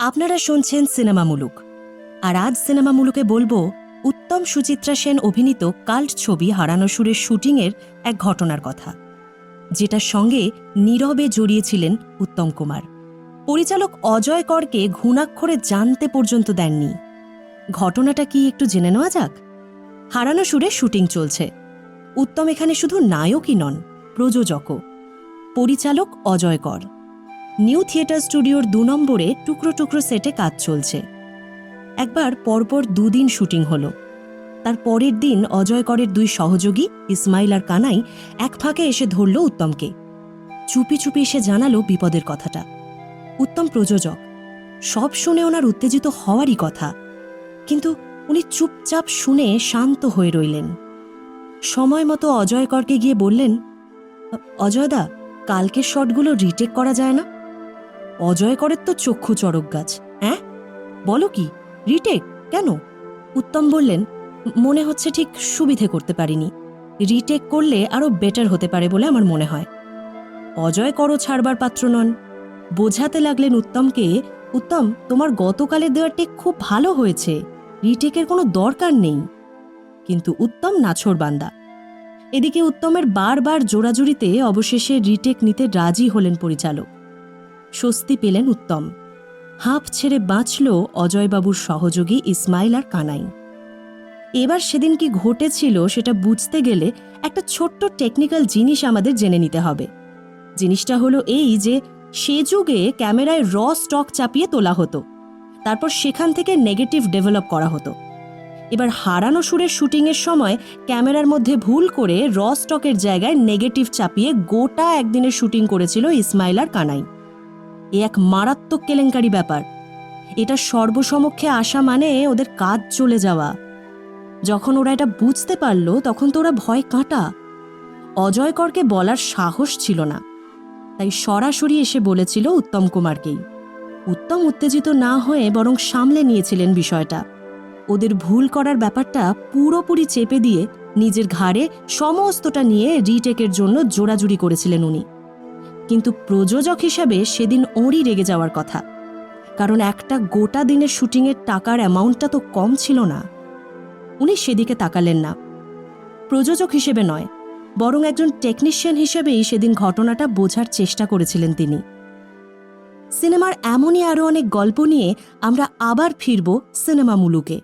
আপনারা শুনছেন সিনেমা মুলুক। আর আজ সিনেমা মুলুকে বলবো উত্তম সুচিত্রা সেন অভিনীত কাল্ট ছবি হারানো সুরের শুটিংয়ের এক ঘটনার কথা, যেটার সঙ্গে নীরবে জড়িয়েছিলেন উত্তম কুমার। পরিচালক অজয় করকে ঘুণাক্ষরে জানতে পর্যন্ত দেননি। ঘটনাটা কি একটু জেনে নেওয়া যাক। হারানো সুরে শুটিং চলছে। উত্তম এখানে শুধু নায়কই নন, প্রযোজকও। পরিচালক অজয় কর। নিউ থিয়েটার স্টুডিওর ২ নম্বরে টুকরো টুকরো সেটে কাজ চলছে। একবার পরপর ২ দিন শুটিং হলো। তার পরের দিন অজয় করের ২ সহযোগী ইসমাইল আর কানাই এক ফাঁকে এসে ধরল উত্তমকে। চুপি চুপি এসে জানালো বিপদের কথাটা। উত্তম প্রযোজক, সব শুনে ওনার উত্তেজিত হওয়ারই কথা, কিন্তু উনি চুপচাপ শুনে শান্ত হয়ে রইলেন। সময় মতো অজয় করকে গিয়ে বললেন, অজয়দা, কালকের শটগুলো রিটেক করা যায় না? অজয় করের তো চক্ষু চড়ক গাছ। হ্যাঁ, বলো কি, রিটেক কেন? উত্তম বললেন, মনে হচ্ছে ঠিক সুবিধে করতে পারিনি। রিটেক করলে আরও বেটার হতে পারে বলে আমার মনে হয়। অজয় করও ছাড়বার পাত্র নন। বোঝাতে লাগলেন উত্তমকে, উত্তম, তোমার গতকালের দেওয়ার টেক খুব ভালো হয়েছে, রিটেকের কোনো দরকার নেই। কিন্তু উত্তম নাছোড়বান্দা। এদিকে উত্তমের বারবার জোড়াজুড়িতে অবশেষে রিটেক নিতে রাজি হলেন পরিচালক। স্বস্তি পেলেন উত্তম। হাঁপ ছেড়ে বাঁচল অজয়বাবুর সহযোগী ইসমাইল আর কানাই। এবার সেদিন কি ঘটেছিল সেটা বুঝতে গেলে একটা ছোট্ট টেকনিক্যাল জিনিস আমাদের জেনে নিতে হবে। জিনিসটা হলো এই যে, সে যুগে ক্যামেরায় র স্টক চাপিয়ে তোলা হতো, তারপর সেখান থেকে নেগেটিভ ডেভেলপ করা হতো। এবার হারানো সুরের শুটিংয়ের সময় ক্যামেরার মধ্যে ভুল করে র স্টকের জায়গায় নেগেটিভ চাপিয়ে গোটা একদিনের শুটিং করেছিল ইসমাইল আর কানাই। এ এক মারাত্মক কেলেঙ্কারি ব্যাপার। এটা সর্বসমক্ষে আসা মানে ওদের কাজ চলে যাওয়া। যখন ওরা এটা বুঝতে পারল তখন তো ওরা ভয় কাঁটা। অজয় করকে বলার সাহস ছিল না, তাই সরাসরি এসে বলেছিল উত্তম কুমারকেই। উত্তম উত্তেজিত না হয়ে বরং সামলে নিয়েছিলেন বিষয়টা। ওদের ভুল করার ব্যাপারটা পুরোপুরি চেপে দিয়ে নিজের ঘাড়ে সমস্তটা নিয়ে রিটেকের জন্য জোড়াজুড়ি করেছিলেন উনি। কিন্তু প্রযোজক হিসাবে সেদিন ওরই রেগে যাওয়ার কথা, কারণ একটা গোটা দিনের শুটিংয়ের টাকার অ্যামাউন্টটা তো কম ছিল না। উনি সেদিকে তাকালেন না। প্রযোজক হিসেবে নয়, বরং একজন টেকনিশিয়ান হিসেবেই সেদিন ঘটনাটা বোঝার চেষ্টা করেছিলেন তিনি। সিনেমার এমনই আরও অনেক গল্প নিয়ে আমরা আবার ফিরব সিনেমা মুলুকে।